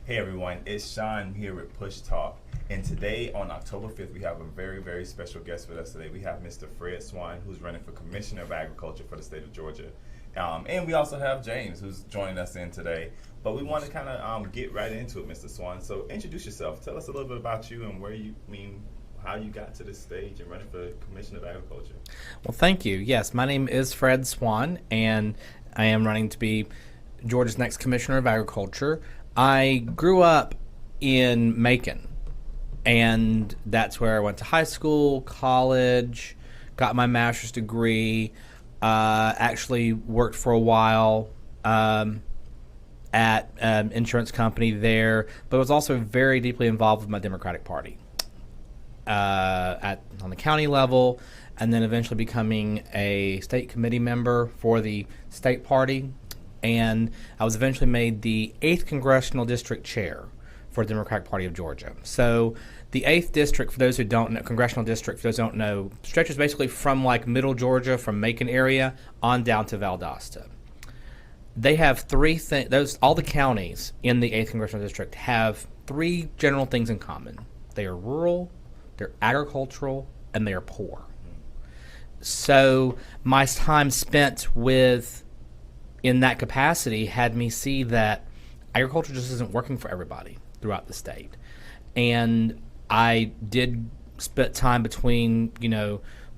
Hey everyone, it's Swan here with PushTalk. And today, on October 5th, we have a very, very special guest with us today. We have Mr. Swann, who's running for Commissioner of Agriculture for the state of Georgia. And we also have James, who's joining us in today. But we want to kind of get right into it, Mr. Swann. So introduce yourself. Tell us a little bit about you and how you got to this stage and running for Commissioner of Agriculture. Well, thank you. Yes, my name is Swann, and I am running to be Georgia's next Commissioner of Agriculture. I grew up in Macon, and that's where I went to high school, college, got my master's degree, actually worked for a while at an insurance company there, but was also very deeply involved with my Democratic Party on the county level, and then eventually becoming a state committee member for the state party. And I was eventually made the 8th Congressional District Chair for the Democratic Party of Georgia. So the 8th District, for those who don't know, Congressional District, for those who don't know, stretches basically from like middle Georgia, from Macon area, on down to Valdosta. They have three things, all the counties in the 8th Congressional District have three general things in common. They are rural, they're agricultural, and they are poor. So my time spent in that capacity had me see that agriculture just isn't working for everybody throughout the state. And I did spend time between,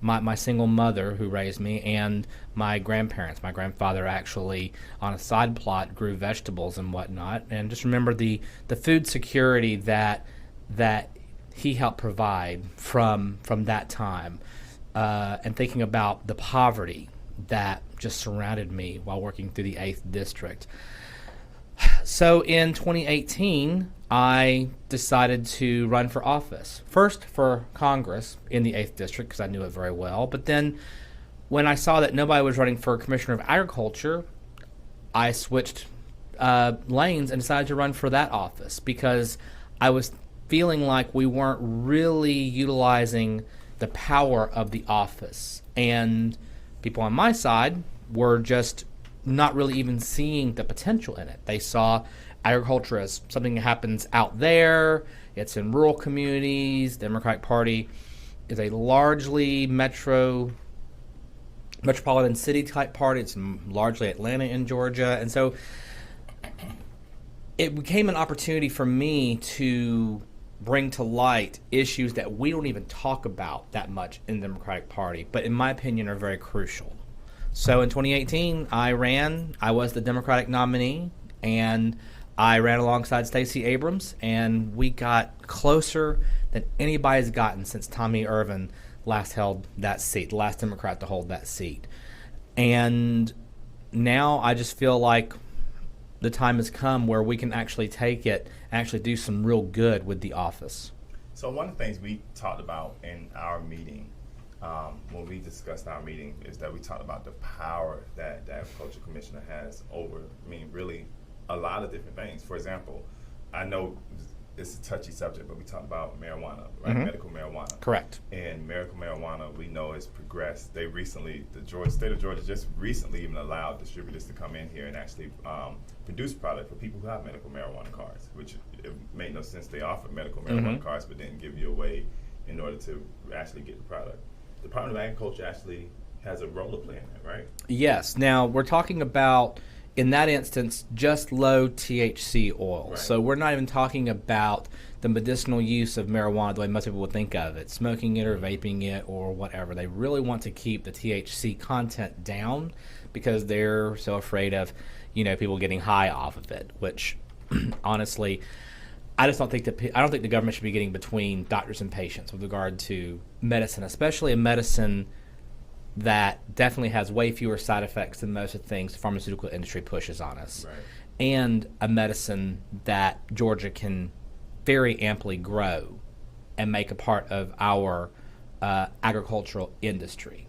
my single mother who raised me and my grandparents. My grandfather actually, on a side plot, grew vegetables and whatnot. And just remember the food security that he helped provide from that time. And thinking about the poverty that just surrounded me while working through the 8th District. So in 2018, I decided to run for office. First for Congress in the 8th District, because I knew it very well. But then when I saw that nobody was running for Commissioner of Agriculture, I switched lanes and decided to run for that office, because I was feeling like we weren't really utilizing the power of the office. And people on my side were just not really even seeing the potential in it. They saw agriculture as something that happens out there. It's in rural communities. The Democratic Party is a largely metropolitan city type party. It's largely Atlanta in Georgia. And so it became an opportunity for me to bring to light issues that we don't even talk about that much in the Democratic Party, but in my opinion are very crucial. So in 2018, I ran. I was the Democratic nominee, and I ran alongside Stacey Abrams, and we got closer than anybody's gotten since Tommy Irvin last held that seat, the last Democrat to hold that seat. And now I just feel like the time has come where we can actually take it and actually do some real good with the office. So one of the things we talked about in our meeting, when we discussed our meeting, is that we talked about the power that the Agriculture Commissioner has over, really a lot of different things. For example, I know it's a touchy subject, but we talked about marijuana, right? Mm-hmm. Medical marijuana. Correct. And medical marijuana, we know, has progressed. They recently, state of Georgia just recently even allowed distributors to come in here and actually produce product for people who have medical marijuana cards, which it made no sense. They offered medical marijuana Mm-hmm. cards, but didn't give you a way in order to actually get the product. The Department of Agriculture actually has a role to play in that, right? Yes. Now, we're talking about, in that instance, just low THC oil. Right. So we're not even talking about the medicinal use of marijuana the way most people would think of it, smoking it or vaping it or whatever. They really want to keep the THC content down because they're so afraid of, people getting high off of it, which honestly, I just don't think the government should be getting between doctors and patients with regard to medicine, especially a medicine that definitely has way fewer side effects than most of the things the pharmaceutical industry pushes on us. Right. And a medicine that Georgia can very amply grow and make a part of our agricultural industry.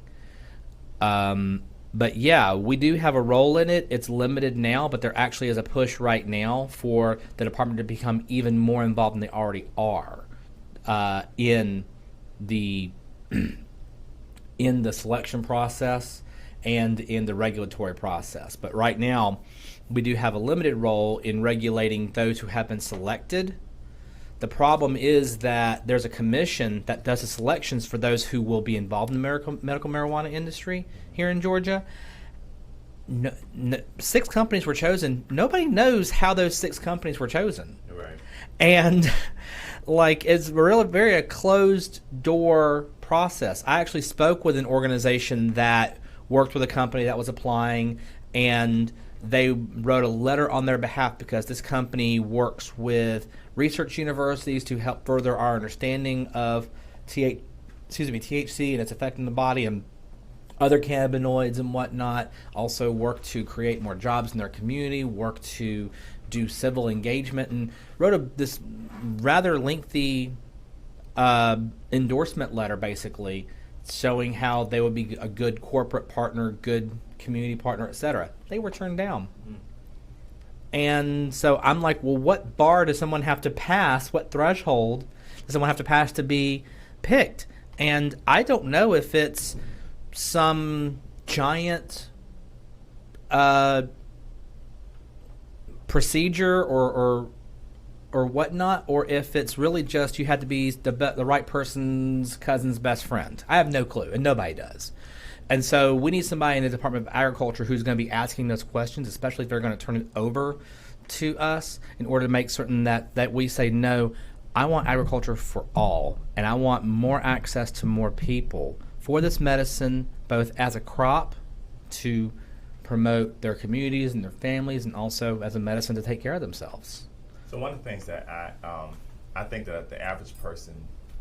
But yeah, we do have a role in it. It's limited now, but there actually is a push right now for the department to become even more involved than they already are in the selection process and in the regulatory process. But right now, we do have a limited role in regulating those who have been selected. The problem is that there's a commission that does the selections for those who will be involved in the medical marijuana industry here in Georgia. 6 companies were chosen. Nobody knows how those 6 companies were chosen. Right. And like, it's really very a closed door process. I actually spoke with an organization that worked with a company that was applying, and they wrote a letter on their behalf because this company works with research universities to help further our understanding of THC and its effect in the body, and other cannabinoids and whatnot. Also work to create more jobs in their community, work to do civil engagement, and wrote this rather lengthy endorsement letter, basically showing how they would be a good corporate partner, good community partner, etc. They were turned down. And so I'm like, well, what bar does someone have to pass? What threshold does someone have to pass to be picked? And I don't know if it's some giant procedure or whatnot, or if it's really just you had to be the right person's cousin's best friend. I have no clue, and nobody does. And so we need somebody in the Department of Agriculture who's going to be asking those questions, especially if they're going to turn it over to us, in order to make certain that we say, no, I want agriculture for all, and I want more access to more people for this medicine, both as a crop to promote their communities and their families, and also as a medicine to take care of themselves. So one of the things that I think that the average person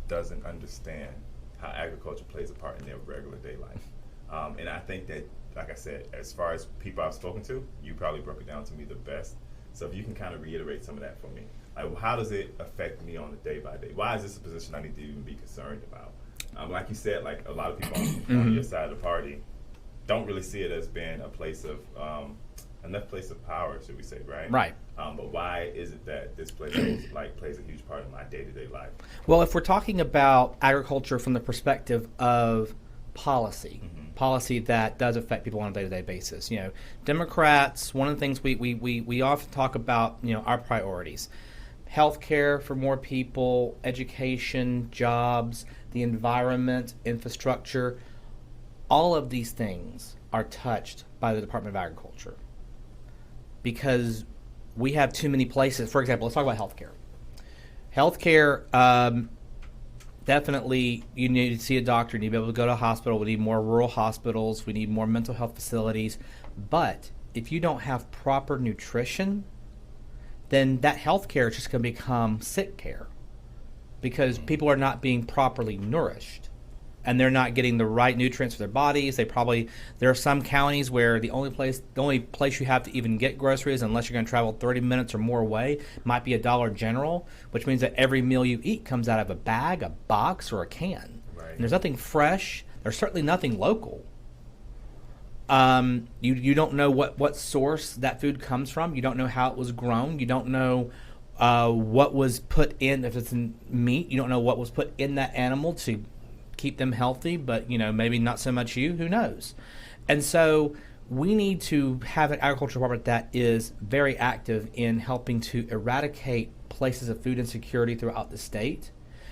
doesn't understand how agriculture plays a part in their regular day life. And I think that, like I said, as far as people I've spoken to, you probably broke it down to me the best. So if you can kind of reiterate some of that for me. Like, how does it affect me on a day-by-day? Why is this a position I need to even be concerned about? Like you said, like a lot of people on your side of the party don't really see it as being a place of enough place of power, should we say, right? Right. But why is it that this place plays a huge part of my day-to-day life? Well, if we're talking about agriculture from the perspective of policy, policy that does affect people on a day-to-day basis, Democrats, one of the things we often talk about, our priorities: healthcare for more people, education, jobs, the environment, infrastructure. All of these things are touched by the Department of Agriculture because we have too many places. For example, let's talk about healthcare. Healthcare, definitely you need to see a doctor, you need to be able to go to a hospital. We need more rural hospitals. We need more mental health facilities. But if you don't have proper nutrition, then that healthcare is just going to become sick care because people are not being properly nourished. And they're not getting the right nutrients for their bodies. There are some counties where the only place you have to even get groceries, unless you're going to travel 30 minutes or more away, might be a Dollar General, which means that every meal you eat comes out of a bag, a box, or a can. Right. And there's nothing fresh. There's certainly nothing local. You don't know what source that food comes from. You don't know how it was grown. You don't know what was put in, if it's in meat. You don't know what was put in that animal to keep them healthy, but maybe not so much you, who knows. And so we need to have an agriculture department that is very active in helping to eradicate places of food insecurity throughout the state,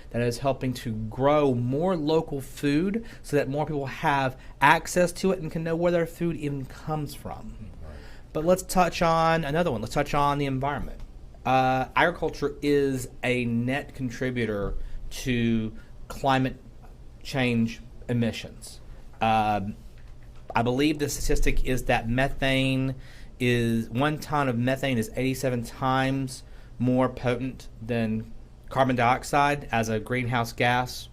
that is helping to grow more local food so that more people have access to it and can know where their food even comes from. But let's touch on another one. Let's touch on the environment. Agriculture is a net contributor to climate change emissions. I believe the statistic is that 1 ton of methane is 87 times more potent than carbon dioxide as a greenhouse gas.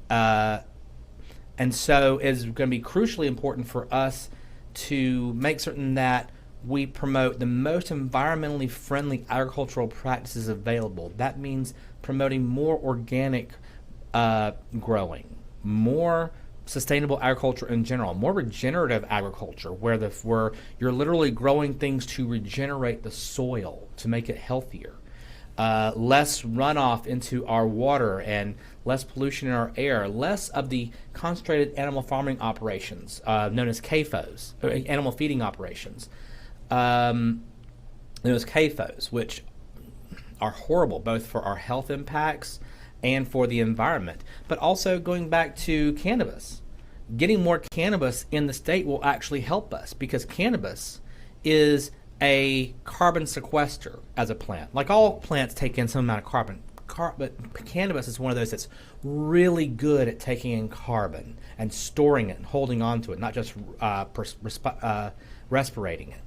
And so it's going to be crucially important for us to make certain that we promote the most environmentally friendly agricultural practices available. That means promoting more organic growing, more sustainable agriculture in general, more regenerative agriculture, where you're literally growing things to regenerate the soil to make it healthier. less runoff into our water and less pollution in our air, less of the concentrated animal farming operations known as CAFOs, or animal feeding operations, known as CAFOs, which are horrible both for our health impacts and for the environment. But also going back to cannabis, getting more cannabis in the state will actually help us, because cannabis is a carbon sequester as a plant. Like all plants take in some amount of carbon, but cannabis is one of those that's really good at taking in carbon and storing it and holding on to it, not just respirating it.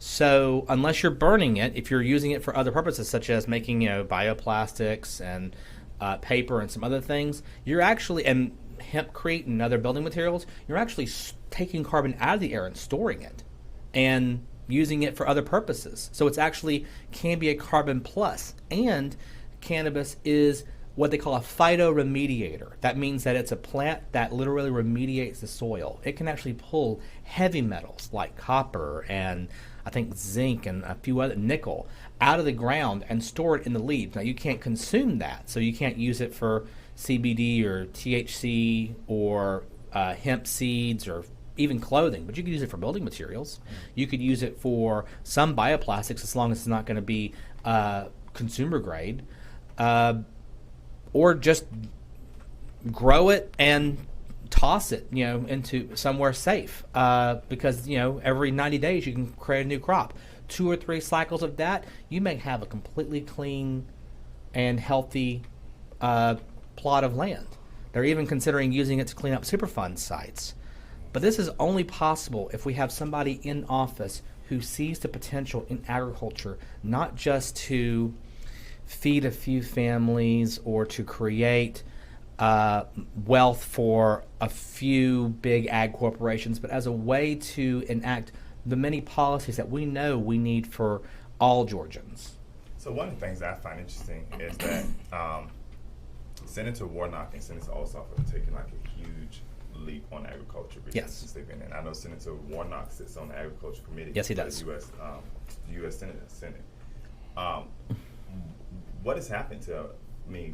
So unless you're burning it, if you're using it for other purposes, such as making bioplastics and paper and some other things, you're actually, and hempcrete and other building materials, you're actually taking carbon out of the air and storing it and using it for other purposes. So it's actually can be a carbon plus. And cannabis is what they call a phytoremediator. That means that it's a plant that literally remediates the soil. It can actually pull heavy metals like copper and I think zinc and a few other, nickel, out of the ground and store it in the leaves. Now you can't consume that, so you can't use it for CBD or THC or hemp seeds or even clothing, but you could use it for building materials. You could use it for some bioplastics, as long as it's not going to be consumer grade, or just grow it and toss it, into somewhere safe, because every 90 days you can create a new crop. 2 or 3 cycles of that, you may have a completely clean and healthy plot of land. They're even considering using it to clean up Superfund sites. But this is only possible if we have somebody in office who sees the potential in agriculture, not just to feed a few families or to create wealth for a few big ag corporations, but as a way to enact the many policies that we know we need for all Georgians. So one of the things I find interesting is that Senator Warnock and Senator Ossoff have taken like a huge leap on agriculture since they've been in. I know Senator Warnock sits on the Agriculture Committee. Yes, he does. U.S. Senate. What has happened to,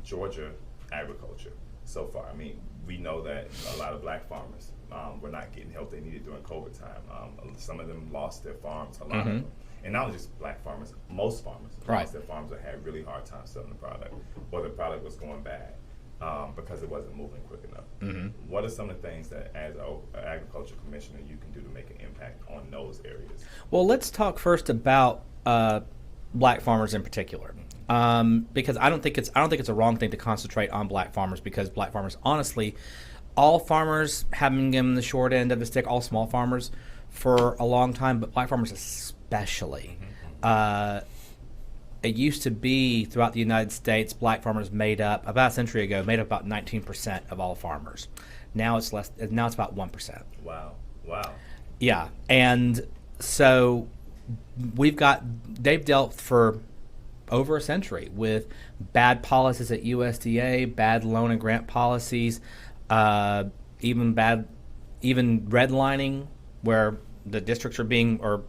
Georgia agriculture so far? We know that a lot of black farmers were not getting help they needed during COVID time. Some of them lost their farms, a lot of them. And not just black farmers, most farmers lost their farms or had really hard time selling the product, or the product was going bad because it wasn't moving quick enough. What are some of the things that, as an agriculture commissioner, you can do to make an impact on those areas? Well, let's talk first about black farmers in particular. Because I don't think it's a wrong thing to concentrate on black farmers, because black farmers, honestly, all farmers have been given the short end of the stick, all small farmers for a long time, but black farmers especially. It used to be throughout the United States, black farmers made up about a century ago about 19% of all farmers. Now it's less. Now it's about 1%. Wow. Yeah, and so they've dealt for over a century with bad policies at USDA, bad loan and grant policies, even redlining, where the districts are being or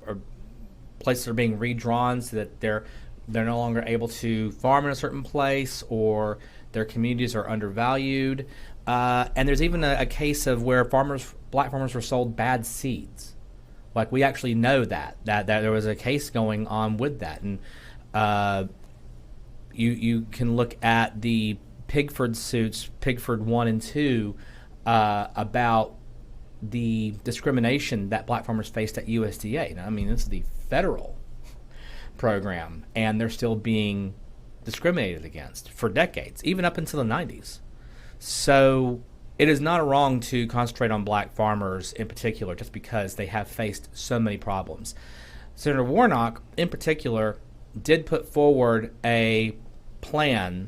places are being redrawn so that they're no longer able to farm in a certain place, or their communities are undervalued. And there's even a case of where black farmers were sold bad seeds. Like, we actually know that there was a case going on with that. And you can look at the Pigford suits, Pigford 1 and 2, about the discrimination that black farmers faced at USDA. Now, this is the federal program, and they're still being discriminated against for decades, even up until the 90s. So it is not wrong to concentrate on black farmers in particular, just because they have faced so many problems. Senator Warnock, in particular, did put forward a plan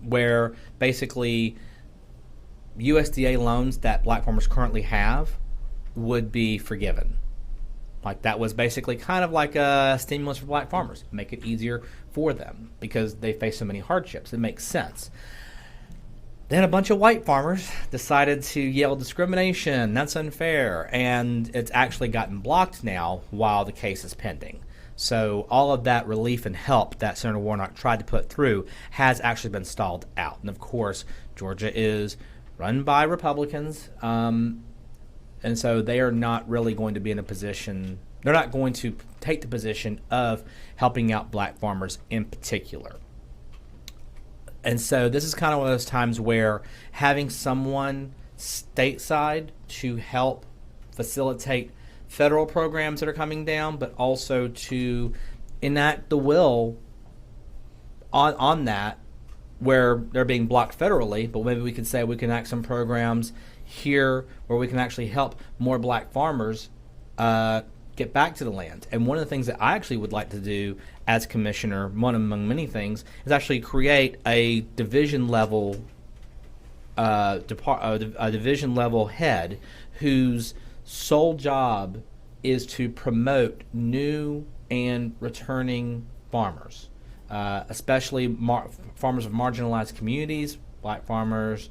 where basically USDA loans that black farmers currently have would be forgiven. Like, that was basically kind of like a stimulus for black farmers, make it easier for them because they face so many hardships. It makes sense. Then a bunch of white farmers decided to yell discrimination, that's unfair, and it's actually gotten blocked now while the case is pending. So all of that relief and help that Senator Warnock tried to put through has actually been stalled out. And of course, Georgia is run by Republicans, and so they are not really going to be in a position, they're not going to take the position of helping out black farmers in particular. And so this is kind of one of those times where having someone stateside to help facilitate federal programs that are coming down, but also to enact the will on that where they're being blocked federally, but maybe we could say we can enact some programs here where we can actually help more black farmers get back to the land. And one of the things that I actually would like to do as commissioner, one among many things, is actually create a division level a division level head whose sole job is to promote new and returning farmers, especially farmers of marginalized communities, black farmers,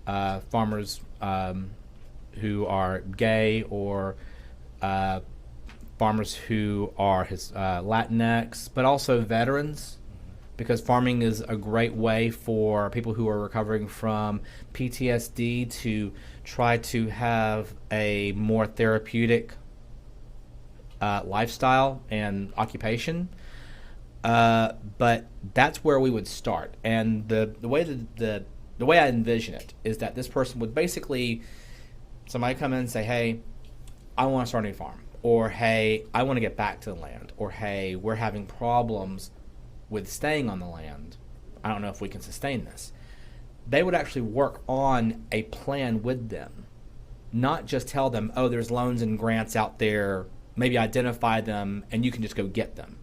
farmers who are gay, or farmers who are Latinx, but also veterans, because farming is a great way for people who are recovering from PTSD to try to have a more therapeutic lifestyle and occupation. But that's where we would start. And the way I envision it is that this person would basically, somebody come in and say, hey, I want to start a new farm, or hey, I want to get back to the land, or hey, we're having problems with staying on the land. I don't know if we can sustain this. They would actually work on a plan with them, not just tell them, oh, there's loans and grants out there, maybe identify them and you can just go get them.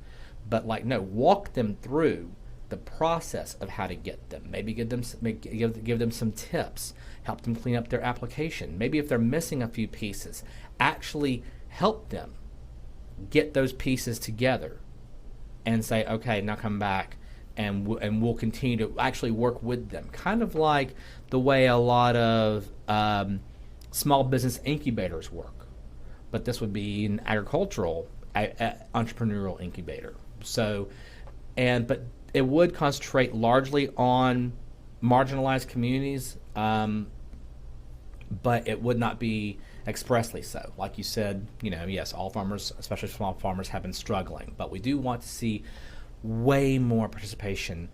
But walk them through the process of how to get them. Maybe give them some tips, help them clean up their application. Maybe if they're missing a few pieces, actually help them get those pieces together and say, okay, now come back and we'll continue to actually work with them. Kind of like the way a lot of small business incubators work. But this would be an agricultural entrepreneurial incubator. But it would concentrate largely on marginalized communities, but it would not be expressly so. Like you said, yes, all farmers, especially small farmers, have been struggling, but we do want to see way more participation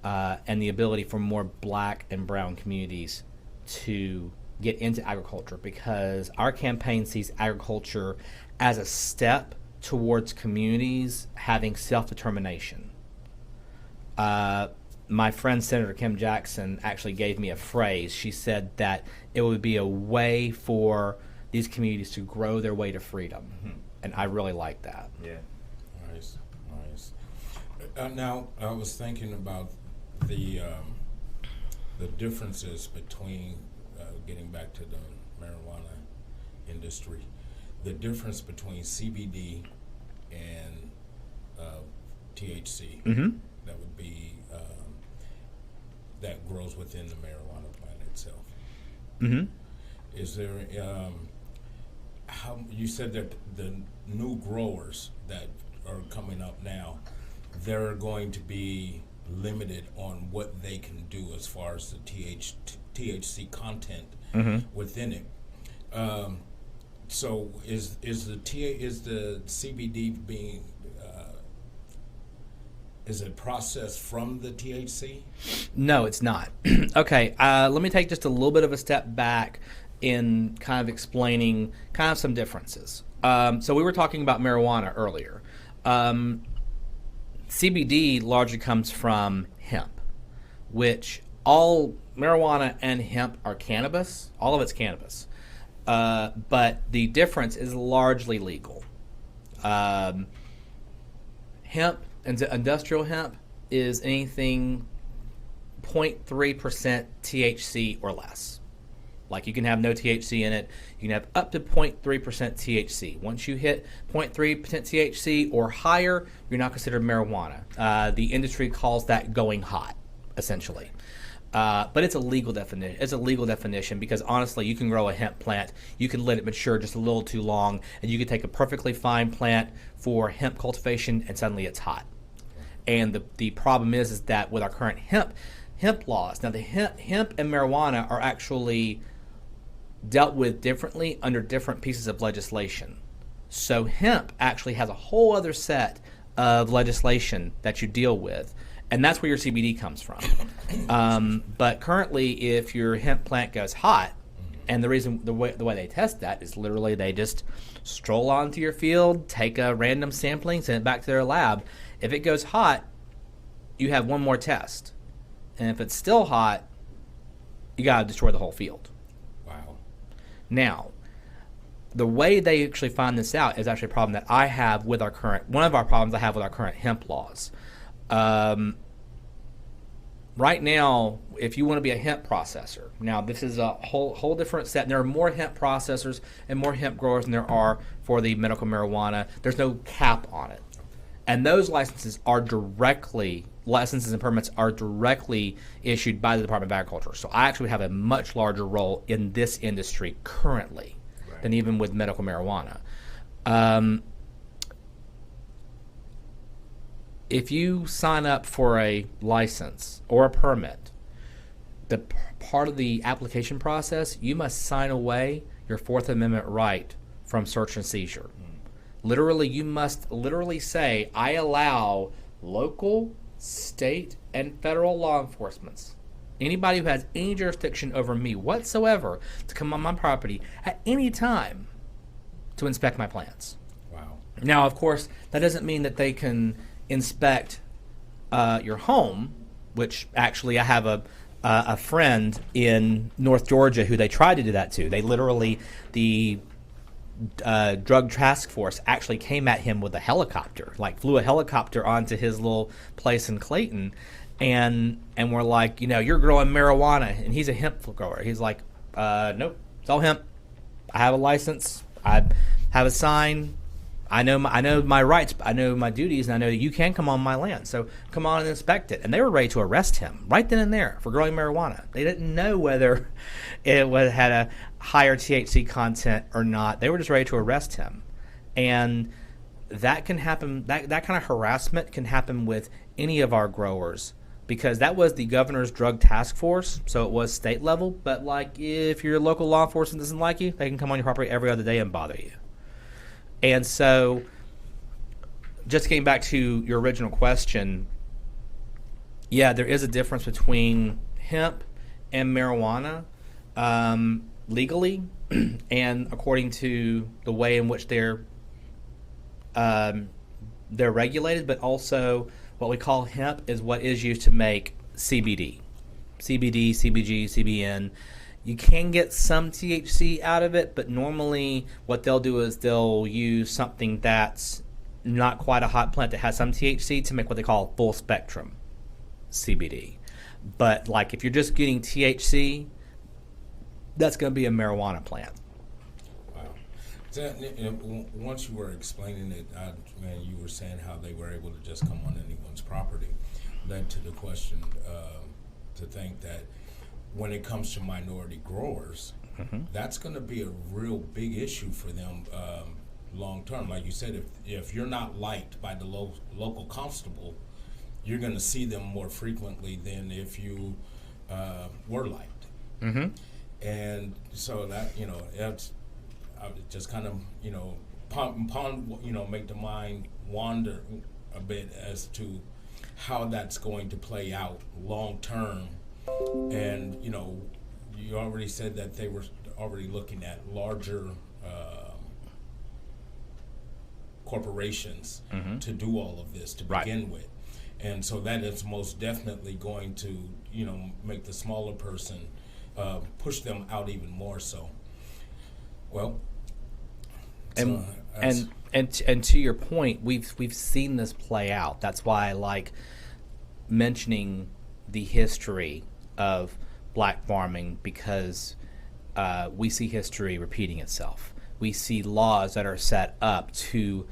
and the ability for more black and brown communities to get into agriculture, because our campaign sees agriculture as a step towards communities having self-determination. My friend Senator Kim Jackson actually gave me a phrase. She said that it would be a way for these communities to grow their way to freedom. Mm-hmm. And I really like that. Yeah. Nice. Now, I was thinking about the differences between, getting back to the marijuana industry, the difference between CBD and THC. Mm-hmm. That would be that grows within the marijuana plant itself. Mm-hmm. Is there how you said that the new growers that are coming up now, they're going to be limited on what they can do as far as the THC content within it. So is the CBD being is it processed from the THC? No, it's not. Okay, let me take just a little bit of a step back in kind of explaining kind of some differences. So we were talking about marijuana earlier. CBD largely comes from hemp, which all marijuana and hemp are cannabis. All of it's cannabis. But the difference is largely legal. Hemp, industrial hemp, is anything 0.3% THC or less. Like, you can have no THC in it. You can have up to 0.3% THC. Once you hit 0.3% THC or higher, you're not considered marijuana. The industry calls that going hot, essentially. But it's a legal definition. It's a legal definition because honestly, you can grow a hemp plant, you can let it mature just a little too long, and you can take a perfectly fine plant for hemp cultivation, and suddenly it's hot. And the problem is that with our current hemp laws, now the hemp and marijuana are actually dealt with differently under different pieces of legislation. So hemp actually has a whole other set of legislation that you deal with. And that's where your CBD comes from. But currently, if your hemp plant goes hot, and the way they test that is literally they just stroll onto your field, take a random sampling, send it back to their lab. If it goes hot, you have one more test. And if it's still hot, you got to destroy the whole field. Wow. Now, the way they actually find this out is actually a problem that I have with one of our problems I have with our current hemp laws. Right now, if you want to be a hemp processor, now this is a whole different set. There are more hemp processors and more hemp growers than there are for the medical marijuana. There's no cap on it. And those licenses and permits are directly issued by the Department of Agriculture. So I actually have a much larger role in this industry currently than even with medical marijuana. If you sign up for a license or a permit, the part of the application process, you must sign away your Fourth Amendment right from search and seizure. Literally, you must say, I allow local, state, and federal law enforcement, anybody who has any jurisdiction over me whatsoever, to come on my property at any time to inspect my plants. Wow. Now, of course, that doesn't mean that they can inspect your home, which actually I have a friend in North Georgia who they tried to do that to. They literally, the drug task force actually came at him with a helicopter, like flew a helicopter onto his little place in Clayton, and we're like, you're growing marijuana, and he's a hemp grower. He's like, nope, it's all hemp. I have a license. I have a sign. I know my rights, I know my duties, and I know that you can come on my land. So come on and inspect it. And they were ready to arrest him right then and there for growing marijuana. They didn't know whether it had a higher THC content or not. They were just ready to arrest him. And that can happen, that kind of harassment can happen with any of our growers, because that was the governor's drug task force, so it was state level. But like, if your local law enforcement doesn't like you, they can come on your property every other day and bother you. And so, just getting back to your original question, yeah, there is a difference between hemp and marijuana legally and according to the way in which they're regulated, but also what we call hemp is what is used to make CBD, CBG, CBN. You can get some THC out of it, but normally what they'll do is they'll use something that's not quite a hot plant that has some THC to make what they call full spectrum CBD. But like if you're just getting THC, that's going to be a marijuana plant. Wow. So, once you were explaining it, you were saying how they were able to just come on anyone's property, led to the question to think that when it comes to minority growers, that's going to be a real big issue for them long term. Like you said, if you're not liked by the local constable, you're going to see them more frequently than if you were liked. Mm-hmm. And so that, it's just kind of, make the mind wander a bit as to how that's going to play out long term. And, you already said that they were already looking at larger corporations to do all of this to begin with. And so that is most definitely going to, make the smaller person push them out even more so. Well, and to your point, we've seen this play out. That's why I like mentioning the history of black farming, because we see history repeating itself. We see laws that are set up to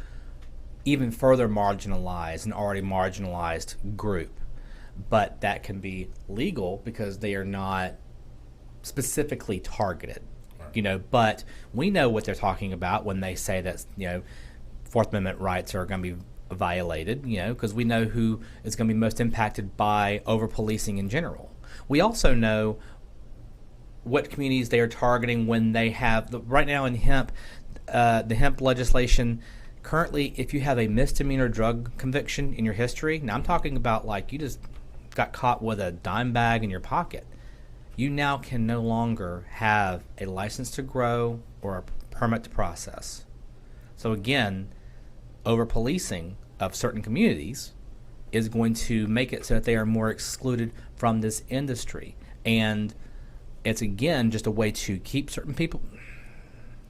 even further marginalize an already marginalized group. but that can be legal because they are not specifically targeted. But we know what they're talking about when they say that, Fourth Amendment rights are going to be violated, because we know who is going to be most impacted by over-policing in general. We also know what communities they are targeting when they have, right now in hemp, the hemp legislation, currently, if you have a misdemeanor drug conviction in your history, now I'm talking about like you just got caught with a dime bag in your pocket, you now can no longer have a license to grow or a permit to process. So again, over-policing of certain communities is going to make it so that they are more excluded from this industry. And it's, again, just a way to keep certain people...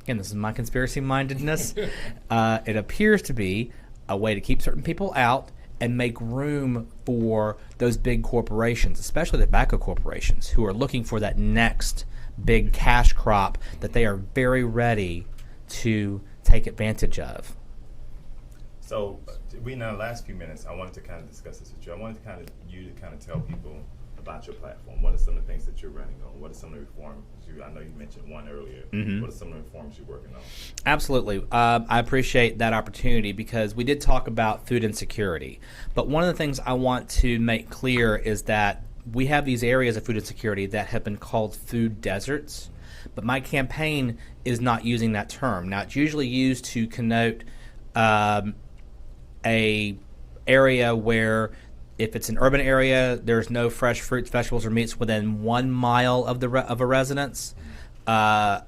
Again, this is my conspiracy-mindedness. It appears to be a way to keep certain people out and make room for those big corporations, especially the tobacco corporations, who are looking for that next big cash crop that they are very ready to take advantage of. So, in our last few minutes, I wanted to kind of discuss this with you. I wanted you to tell people about your platform. What are some of the things that you're running on? What are some of the reforms? I know you mentioned one earlier. Mm-hmm. What are some of the reforms you're working on? Absolutely. I appreciate that opportunity because we did talk about food insecurity. But one of the things I want to make clear is that we have these areas of food insecurity that have been called food deserts. But my campaign is not using that term. Now, it's usually used to connote a area where if it's an urban area, there's no fresh fruits, vegetables, or meats within 1 mile of a residence. If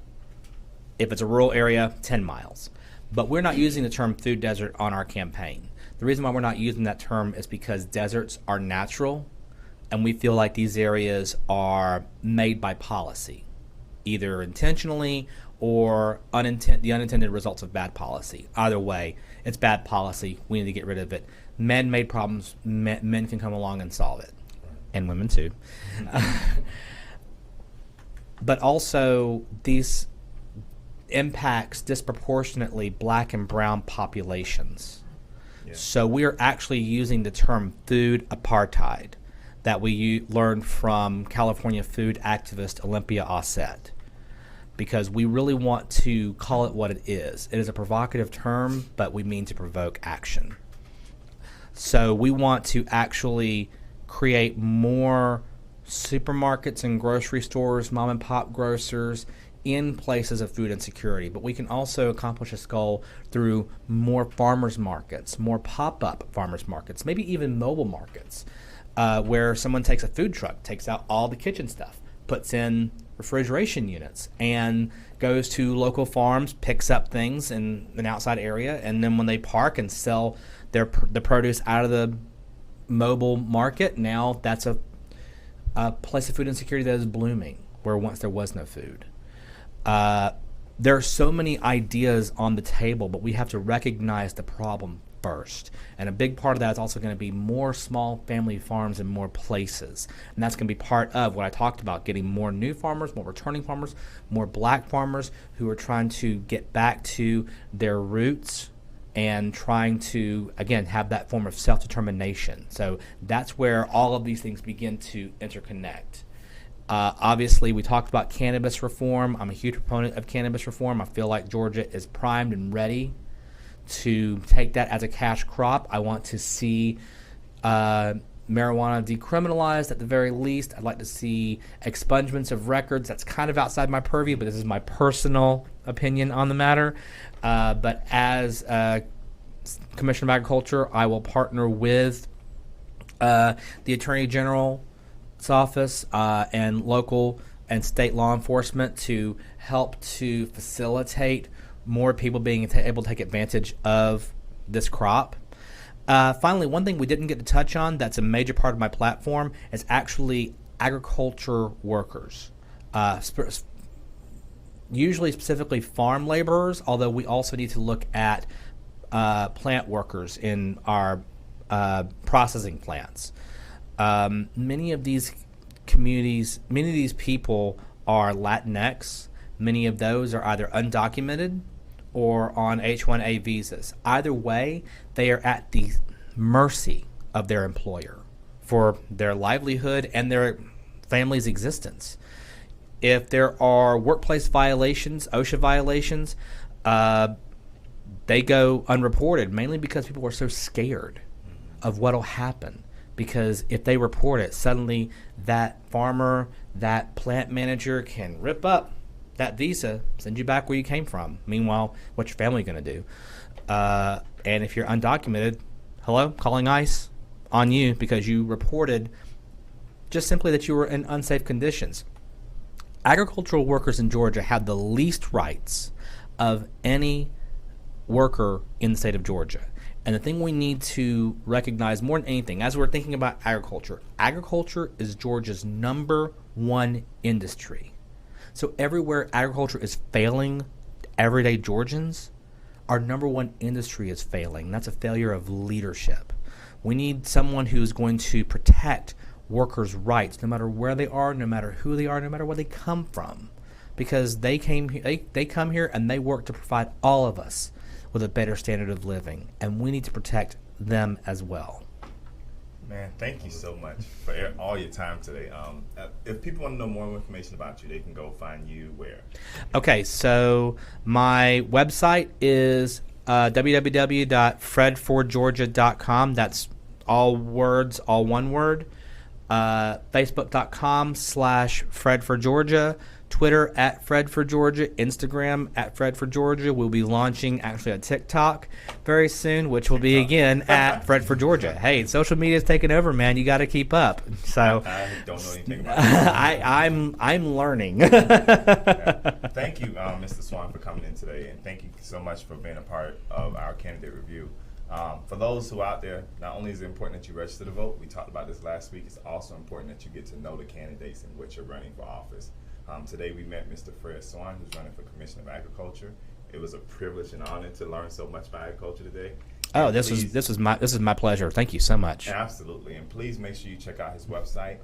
it's a rural area, 10 miles. But we're not using the term food desert on our campaign. The reason why we're not using that term is because deserts are natural, and we feel like these areas are made by policy, either intentionally or the unintended results of bad policy. Either way, it's bad policy. We need to get rid of it. Man-made problems, men can come along and solve it, and women too. But also, these impacts disproportionately black and brown populations. Yeah. So we are actually using the term food apartheid that we learned from California food activist Olympia Ossett, because we really want to call it what it is. It is a provocative term, but we mean to provoke action. So we want to actually create more supermarkets and grocery stores, mom and pop grocers in places of food insecurity. But we can also accomplish this goal through more farmers markets, more pop-up farmers markets, maybe even mobile markets, where someone takes a food truck, takes out all the kitchen stuff, puts in refrigeration units, and goes to local farms, picks up things in an outside area, and then when they park and sell the produce out of the mobile market, now that's a place of food insecurity that is blooming, where once there was no food. There are so many ideas on the table, but we have to recognize the problem first. And a big part of that is also going to be more small family farms in more places. And that's going to be part of what I talked about, getting more new farmers, more returning farmers, more black farmers who are trying to get back to their roots and trying to, again, have that form of self-determination. So that's where all of these things begin to interconnect. Obviously, we talked about cannabis reform. I'm a huge proponent of cannabis reform. I feel like Georgia is primed and ready to take that as a cash crop. I want to see marijuana decriminalized at the very least. I'd like to see expungements of records. That's kind of outside my purview, but this is my personal opinion on the matter. But as Commissioner of Agriculture, I will partner with the Attorney General's office and local and state law enforcement to help to facilitate more people being able to take advantage of this crop. Finally, one thing we didn't get to touch on that's a major part of my platform is actually agriculture workers, usually specifically farm laborers, although we also need to look at plant workers in our processing plants. Many of these communities, many of these people are Latinx. Many of those are either undocumented or on H-1A visas. Either way, they are at the mercy of their employer for their livelihood and their family's existence. If there are workplace violations, OSHA violations, they go unreported, mainly because people are so scared of what will happen. Because if they report it, suddenly that farmer, that plant manager can rip up that visa, send you back where you came from. Meanwhile, what's your family going to do? And if you're undocumented, hello, calling ICE on you because you reported just simply that you were in unsafe conditions. Agricultural workers in Georgia have the least rights of any worker in the state of Georgia. And the thing we need to recognize more than anything, as we're thinking about agriculture is Georgia's #1 industry. So everywhere agriculture is failing everyday Georgians, our #1 industry is failing. That's a failure of leadership. We need someone who is going to protect workers' rights, no matter where they are, no matter who they are, no matter where they come from. Because they come here and they work to provide all of us with a better standard of living, and we need to protect them as well. Man, thank you so much for all your time today. If people want to know more information about you, they can go find you where? Okay, so my website is www.fredforgeorgia.com. That's all words, all one word. Facebook.com/FredForGeorgia. Twitter @FredForGeorgia, Instagram @FredForGeorgia. We'll be launching actually a TikTok very soon, which will be again @FredForGeorgia. Hey, social media is taking over, man. You got to keep up. So I don't know anything about it. I'm learning. Thank you, Mr. Swan, for coming in today, and thank you so much for being a part of our candidate review. For those who are out there, not only is it important that you register to vote, we talked about this last week, it's also important that you get to know the candidates in which you're running for office. Today we met Mr. Fred Swann, who's running for Commissioner of Agriculture. It was a privilege and honor to learn so much about agriculture today. Oh, this is my pleasure. Thank you so much. Absolutely, and please make sure you check out his website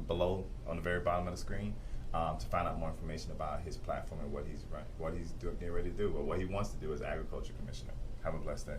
below on the very bottom of the screen to find out more information about his platform and what he's getting ready to do, or what he wants to do as Agriculture Commissioner. Have a blessed day.